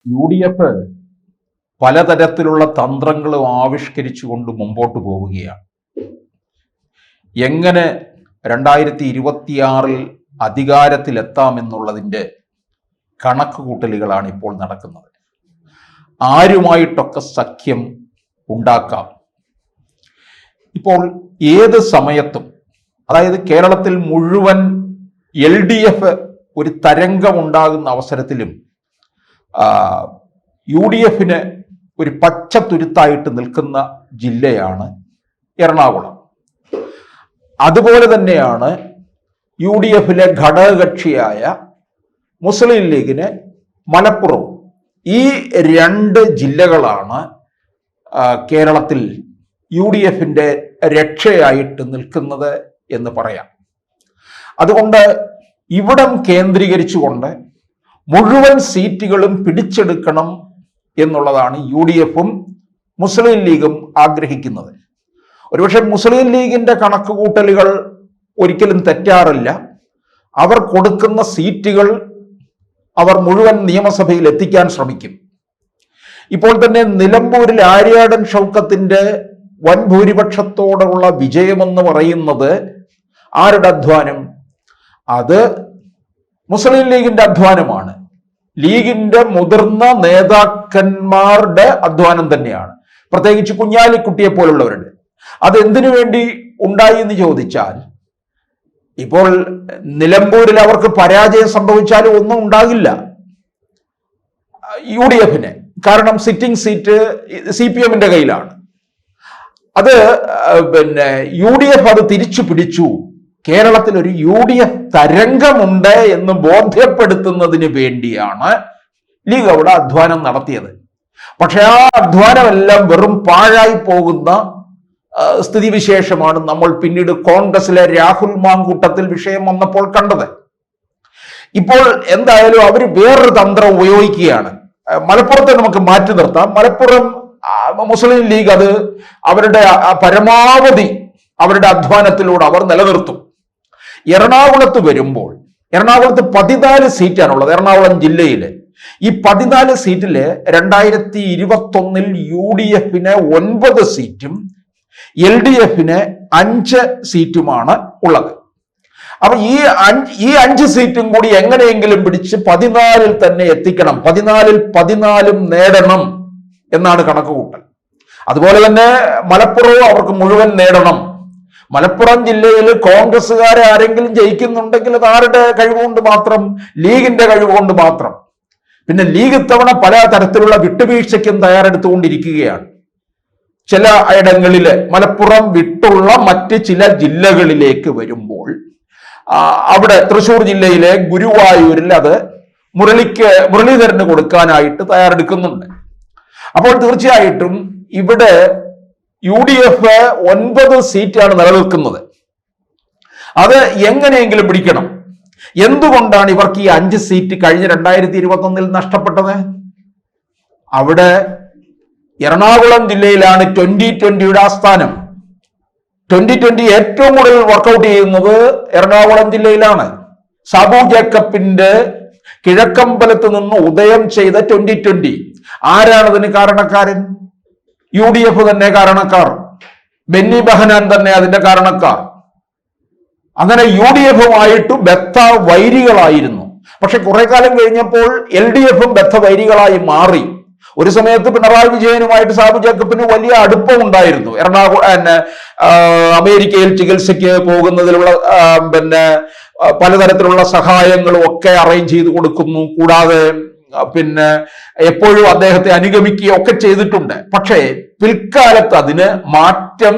UDF പലതരത്തിലുള്ള തന്ത്രങ്ങളും ആവിഷ്കരിച്ചുകൊണ്ട് മുമ്പോട്ട് പോവുകയാണ്. എങ്ങനെ 2026 അധികാരത്തിലെത്താമെന്നുള്ളതിൻ്റെ കണക്കുകൂട്ടലുകളാണ് ഇപ്പോൾ നടക്കുന്നത്. ആരുമായിട്ടൊക്കെ സഖ്യം ഉണ്ടാക്കാം. ഇപ്പോൾ ഏത് സമയത്തും, അതായത് കേരളത്തിൽ മുഴുവൻ LDF ഒരു തരംഗമുണ്ടാകുന്ന അവസരത്തിലും UDFന് ഒരു പച്ച തുരുത്തായിട്ട് നിൽക്കുന്ന ജില്ലയാണ് എറണാകുളം. അതുപോലെ തന്നെയാണ് UDFിലെ ഘടകകക്ഷിയായ മുസ്ലിം ലീഗിന് മലപ്പുറം. ഈ രണ്ട് ജില്ലകളാണ് കേരളത്തിൽ UDFിൻ്റെ രക്ഷയായിട്ട് നിൽക്കുന്നത് എന്ന് പറയാം. അതുകൊണ്ട് ഇവിടം കേന്ദ്രീകരിച്ചുകൊണ്ട് മുഴുവൻ സീറ്റുകളും പിടിച്ചെടുക്കണം എന്നുള്ളതാണ് UDFും മുസ്ലിം ലീഗും ആഗ്രഹിക്കുന്നത്. ഒരുപക്ഷെ മുസ്ലിം ലീഗിൻ്റെ കണക്കുകൂട്ടലുകൾ ഒരിക്കലും തെറ്റാറില്ല. അവർ കൊടുക്കുന്ന സീറ്റുകൾ അവർ മുഴുവൻ നിയമസഭയിൽ എത്തിക്കാൻ ശ്രമിക്കും. ഇപ്പോൾ തന്നെ നിലമ്പൂരിൽ ആര്യാടൻ ഷൗക്കത്തിൻ്റെ വൻ ഭൂരിപക്ഷത്തോടുള്ള വിജയമെന്ന് പറയുന്നത് ആരുടെ അധ്വാനം? അത് മുസ്ലിം ലീഗിന്റെ അധ്വാനമാണ്. ലീഗിന്റെ മുതിർന്ന നേതാക്കന്മാരുടെ അധ്വാനം തന്നെയാണ്, പ്രത്യേകിച്ച് കുഞ്ഞാലിക്കുട്ടിയെ പോലുള്ളവരുടെ. അതെന്തിനു വേണ്ടി ഉണ്ടായി എന്ന് ചോദിച്ചാൽ, ഇപ്പോൾ നിലമ്പൂരിൽ അവർക്ക് പരാജയം സംഭവിച്ചാലും ഒന്നും ഉണ്ടാകില്ല UDFന്. കാരണം സിറ്റിംഗ് സീറ്റ് CPMന്റെ കയ്യിലാണ്. അത് UDF അത് തിരിച്ചു പിടിച്ചു. കേരളത്തിൽ ഒരു UDF തരംഗമുണ്ട് എന്ന് ബോധ്യപ്പെടുത്തുന്നതിന് വേണ്ടിയാണ് ലീഗ് അവിടെ അധ്വാനം നടത്തിയത്. പക്ഷെ ആ അധ്വാനമെല്ലാം വെറും പാഴായി പോകുന്ന സ്ഥിതിവിശേഷമാണ് നമ്മൾ പിന്നീട് കോൺഗ്രസിലെ രാഹുൽ മാങ്കൂട്ടത്തിൽ വിഷയം വന്നപ്പോൾ കണ്ടത്. ഇപ്പോൾ എന്തായാലും അവർ വേറൊരു തന്ത്രം ഉപയോഗിക്കുകയാണ്. മലപ്പുറത്തെ നമുക്ക് മാറ്റി നിർത്താം. മലപ്പുറം മുസ്ലിം ലീഗ് അത് അവരുടെ പരമാവധി അവരുടെ അധ്വാനത്തിലൂടെ അവർ നിലനിർത്തും. എറണാകുളത്ത് വരുമ്പോൾ, എറണാകുളത്ത് 14 സീറ്റാണുള്ളത് എറണാകുളം ജില്ലയിൽ. ഈ 14 സീറ്റില് 2021 UDFന് 9 സീറ്റും LDFന് 5 സീറ്റുമാണ് ഉള്ളത്. അപ്പൊ ഈ 5 സീറ്റും കൂടി എങ്ങനെയെങ്കിലും പിടിച്ച് 14 തന്നെ എത്തിക്കണം, 14 14 നേടണം എന്നാണ് കണക്കുകൂട്ടൽ. അതുപോലെ തന്നെ മലപ്പുറവും അവർക്ക് മുഴുവൻ നേടണം. മലപ്പുറം ജില്ലയിൽ കോൺഗ്രസ്സുകാരെ ആരെങ്കിലും ജയിക്കുന്നുണ്ടെങ്കിൽ അത് ആരുടെ കഴിവുകൊണ്ട് മാത്രം? ലീഗിന്റെ കഴിവുകൊണ്ട് മാത്രം. പിന്നെ ലീഗ് ഇത്തവണ പല തരത്തിലുള്ള വിട്ടുവീഴ്ചയ്ക്കും തയ്യാറെടുത്തുകൊണ്ടിരിക്കുകയാണ്. ചില ഇടങ്ങളിൽ മലപ്പുറം വിട്ടുള്ള മറ്റ് ചില ജില്ലകളിലേക്ക് വരുമ്പോൾ, അവിടെ തൃശ്ശൂർ ജില്ലയിലെ ഗുരുവായൂരിൽ അത് മുരളീധരന് കൊടുക്കാനായിട്ട് തയ്യാറെടുക്കുന്നുണ്ട്. അപ്പോൾ തീർച്ചയായിട്ടും ഇവിടെ UDF 9 സീറ്റാണ് നിലനിൽക്കുന്നത്. അത് എങ്ങനെയെങ്കിലും പിടിക്കണം. എന്തുകൊണ്ടാണ് ഇവർക്ക് ഈ 5 സീറ്റ് കഴിഞ്ഞ 2021 നഷ്ടപ്പെട്ടത്? അവിടെ എറണാകുളം ജില്ലയിലാണ് 2020യുടെ ആസ്ഥാനം. 2020 ഏറ്റവും കൂടുതൽ വർക്കൗട്ട് ചെയ്യുന്നത് എറണാകുളം ജില്ലയിലാണ്. സാബു ജേക്കബിന്റെ കിഴക്കമ്പലത്ത് നിന്ന് ഉദയം ചെയ്ത 2020 ആരാണതിന് കാരണക്കാരൻ? UDF തന്നെ കാരണക്കാർ. ബെന്നി ബെഹനാൻ തന്നെ അതിന്റെ കാരണക്കാർ. അങ്ങനെ UDFുമായിട്ട് ബദ്ധ വൈരികളായിരുന്നു. പക്ഷെ കുറെ കാലം കഴിഞ്ഞപ്പോൾ LDFും ബദ്ധ വൈരികളായി മാറി. ഒരു സമയത്ത് പിണറായി വിജയനുമായിട്ട് സാബു ജേക്കബിന് വലിയ അടുപ്പമുണ്ടായിരുന്നു. അമേരിക്കയിൽ ചികിത്സയ്ക്ക് പോകുന്നതിലുള്ള പലതരത്തിലുള്ള സഹായങ്ങളും ഒക്കെ അറേഞ്ച് ചെയ്ത് കൊടുക്കുന്നു. കൂടാതെ എപ്പോഴും അദ്ദേഹത്തെ അനുഗമിക്കുകയൊക്കെ ചെയ്തിട്ടുണ്ട്. പക്ഷേ പിൽക്കാലത്ത് അതിന് മാറ്റം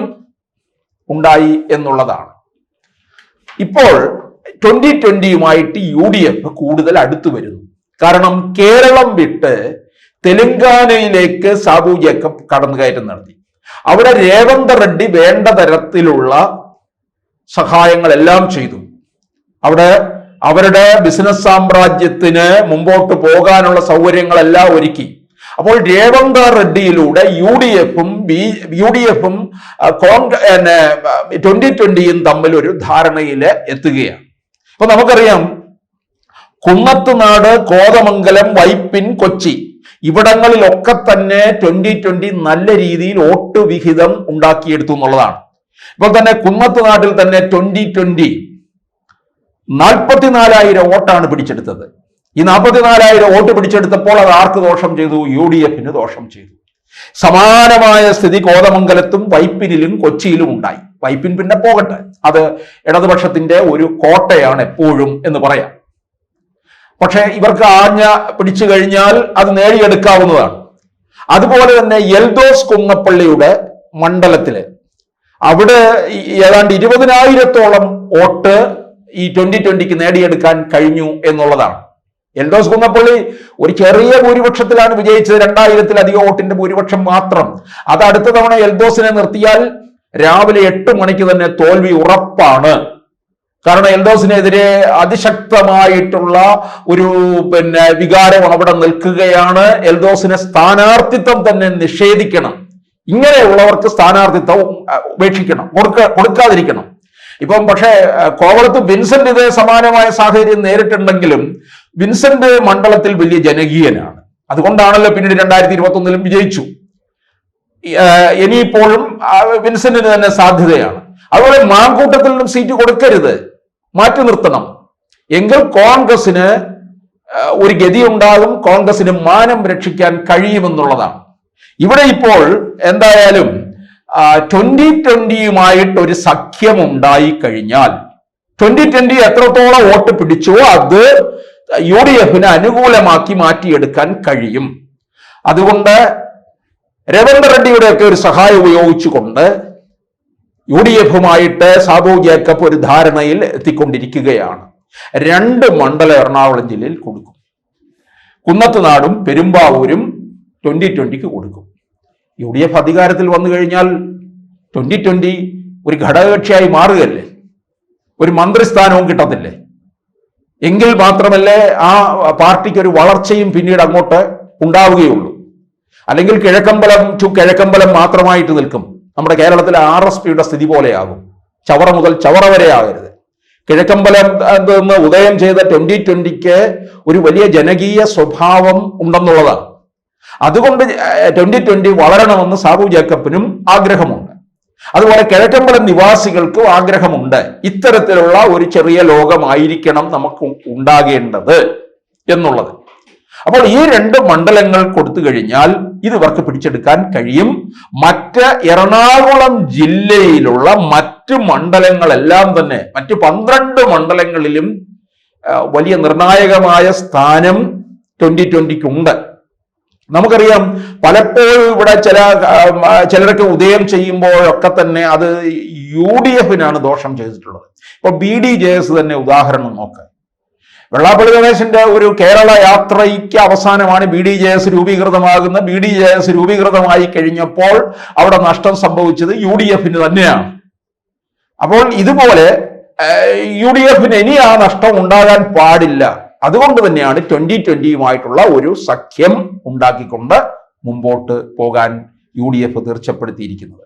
ഉണ്ടായി എന്നുള്ളതാണ്. ഇപ്പോൾ 2020യുമായിട്ട് UDF കൂടുതൽ അടുത്തു വരുന്നു. കാരണം കേരളം വിട്ട് തെലങ്കാനയിലേക്ക് സാബു ജേക്കബ് കടന്നുകയറ്റം നടത്തി. അവിടെ രേവന്ത് റെഡ്ഡി വേണ്ട തരത്തിലുള്ള സഹായങ്ങളെല്ലാം ചെയ്തു. അവിടെ അവരുടെ ബിസിനസ് സാമ്രാജ്യത്തിന് മുമ്പോട്ട് പോകാനുള്ള സൗകര്യങ്ങളെല്ലാം ഒരുക്കി. അപ്പോൾ രേവന്ത് റെഡ്ഡിയിലൂടെ UDFും 2020യും തമ്മിൽ ഒരു ധാരണയിൽ എത്തുകയാണ്. അപ്പൊ നമുക്കറിയാം, കുന്നത്തുനാട്, കോതമംഗലം, വൈപ്പിൻ, കൊച്ചി ഇവിടങ്ങളിലൊക്കെ തന്നെ 2020 നല്ല രീതിയിൽ വോട്ട് വിഹിതം ഉണ്ടാക്കിയെടുത്തു എന്നുള്ളതാണ്. ഇപ്പോൾ തന്നെ കുന്നത്ത് നാട്ടിൽ തന്നെ 2020 44,000 വോട്ടാണ് പിടിച്ചെടുത്തത്. ഈ 44,000 വോട്ട് പിടിച്ചെടുത്തപ്പോൾ അത് ആർക്ക് ദോഷം ചെയ്തു? UDF ദോഷം ചെയ്തു. സമാനമായ സ്ഥിതി കോതമംഗലത്തും വൈപ്പിനിലും കൊച്ചിയിലും ഉണ്ടായി. വൈപ്പിൻ പിന്നെ പോകട്ടെ, അത് ഇടതുപക്ഷത്തിന്റെ ഒരു കോട്ടയാണ് എപ്പോഴും എന്ന് പറയാം. പക്ഷെ ഇവർക്ക് ആഞ്ഞ പിടിച്ചു കഴിഞ്ഞാൽ അത് നേടിയെടുക്കാവുന്നതാണ്. അതുപോലെ തന്നെ എൽദോസ് കുന്നപ്പള്ളിയുടെ മണ്ഡലത്തില് അവിടെ ഏതാണ്ട് 20,000-ഓളം വോട്ട് ഈ 2020 നേടിയെടുക്കാൻ കഴിഞ്ഞു എന്നുള്ളതാണ്. എൽദോസ് കുന്നപ്പള്ളി ഒരു ചെറിയ ഭൂരിപക്ഷത്തിലാണ് വിജയിച്ചത്, 2,000-ലധികം വോട്ടിന്റെ ഭൂരിപക്ഷം മാത്രം. അത് അടുത്ത തവണ എൽദോസിനെ നിർത്തിയാൽ രാവിലെ 8 മണിക്ക് തന്നെ തോൽവി ഉറപ്പാണ്. കാരണം എൽദോസിനെതിരെ അതിശക്തമായിട്ടുള്ള ഒരു വികാരം അവിടെ നിൽക്കുകയാണ്. എൽദോസിനെ സ്ഥാനാർത്ഥിത്വം തന്നെ നിഷേധിക്കണം. ഇങ്ങനെയുള്ളവർക്ക് സ്ഥാനാർത്ഥിത്വം ഉപേക്ഷിക്കണം, കൊടുക്കാതിരിക്കണം. ഇപ്പം പക്ഷേ കോവളത്ത് വിൻസെന്റ് ഇതേ സമാനമായ സാഹചര്യം നേരിട്ടുണ്ടെങ്കിലും വിൻസെന്റ് മണ്ഡലത്തിൽ വലിയ ജനകീയനാണ്. അതുകൊണ്ടാണല്ലോ പിന്നീട് 2021 വിജയിച്ചു. ഇനിയിപ്പോഴും വിൻസെന്റിന് തന്നെ സാധ്യതയാണ്. അതുപോലെ മാങ്കൂട്ടത്തിൽ നിന്നും സീറ്റ് കൊടുക്കരുത്, മാറ്റി നിർത്തണം. എങ്കിൽ കോൺഗ്രസിന് ഒരു ഗതി ഉണ്ടാകും, കോൺഗ്രസിന് മാനം രക്ഷിക്കാൻ കഴിയുമെന്നുള്ളതാണ്. ഇവിടെ ഇപ്പോൾ എന്തായാലും 2020 ഒരു സഖ്യം ഉണ്ടായി കഴിഞ്ഞാൽ 2020 എത്രത്തോളം വോട്ട് പിടിച്ചോ അത് UDF അനുകൂലമാക്കി മാറ്റിയെടുക്കാൻ കഴിയും. അതുകൊണ്ട് രവീന്ദ്ര റെഡ്ഡിയുടെ ഒക്കെ ഒരു സഹായം ഉപയോഗിച്ചുകൊണ്ട് UDF സാബു ജേക്കബ് ഒരു ധാരണയിൽ എത്തിക്കൊണ്ടിരിക്കുകയാണ്. 2 മണ്ഡലം എറണാകുളം ജില്ലയിൽ കൊടുക്കും. കുന്നത്തുനാടും പെരുമ്പാവൂരും 2020 കൊടുക്കും. UDF അധികാരത്തിൽ വന്നു കഴിഞ്ഞാൽ 2020 ഒരു ഘടകകക്ഷിയായി മാറുകയല്ലേ, ഒരു മന്ത്രിസ്ഥാനവും കിട്ടത്തില്ലേ? എങ്കിൽ മാത്രമല്ലേ ആ പാർട്ടിക്ക് ഒരു വളർച്ചയും പിന്നീട് അങ്ങോട്ട് ഉണ്ടാവുകയുള്ളൂ. അല്ലെങ്കിൽ കിഴക്കമ്പലം ടു കിഴക്കമ്പലം മാത്രമായിട്ട് നിൽക്കും. നമ്മുടെ കേരളത്തിലെ RSPയുടെ സ്ഥിതി പോലെയാകും. ചവറ മുതൽ ചവറ വരെ ആകരുത്. കിഴക്കമ്പലം നിന്ന് ഉദയം ചെയ്ത 2020 ഒരു വലിയ ജനകീയ സ്വഭാവം ഉണ്ടെന്നുള്ളതാണ്. അതുകൊണ്ട് 2020 വളരണമെന്ന് സാബു ജേക്കബിനും ആഗ്രഹമുണ്ട്. അതുപോലെ കിഴക്കമ്പലം നിവാസികൾക്കും ആഗ്രഹമുണ്ട്. ഇത്തരത്തിലുള്ള ഒരു ചെറിയ ലോകമായിരിക്കണം നമുക്ക് ഉണ്ടാകേണ്ടത് എന്നുള്ളത്. അപ്പോൾ ഈ 2 മണ്ഡലങ്ങൾ കൊടുത്തു കഴിഞ്ഞാൽ ഇത് ഇവർക്ക് പിടിച്ചെടുക്കാൻ കഴിയും. മറ്റ് എറണാകുളം ജില്ലയിലുള്ള മറ്റ് മണ്ഡലങ്ങളെല്ലാം തന്നെ, മറ്റ് 12 മണ്ഡലങ്ങളിലും വലിയ നിർണായകമായ സ്ഥാനം 2020 ഉണ്ട്. നമുക്കറിയാം, പലപ്പോഴും ഇവിടെ ചിലരൊക്കെ ഉദയം ചെയ്യുമ്പോഴൊക്കെ തന്നെ അത് UDF ദോഷം ചെയ്തിട്ടുള്ളത്. ഇപ്പൊ BDJS തന്നെ ഉദാഹരണം നോക്കാം. വെള്ളാപ്പള്ളി ഗണേശന്റെ ഒരു കേരള യാത്രയ്ക്ക് അവസാനമാണ് BDJS രൂപീകൃതമാകുന്ന. BDJS രൂപീകൃതമായി കഴിഞ്ഞപ്പോൾ അവിടെ നഷ്ടം സംഭവിച്ചത് UDF തന്നെയാണ്. അപ്പോൾ ഇതുപോലെ UDF ഇനി ആ നഷ്ടം ഉണ്ടാകാൻ പാടില്ല. അതുകൊണ്ട് തന്നെയാണ് 2020 ഒരു സഖ്യം ഉണ്ടാക്കിക്കൊണ്ട് മുമ്പോട്ട് പോകാൻ UDF തീർച്ചപ്പെടുത്തിയിരിക്കുന്നത്.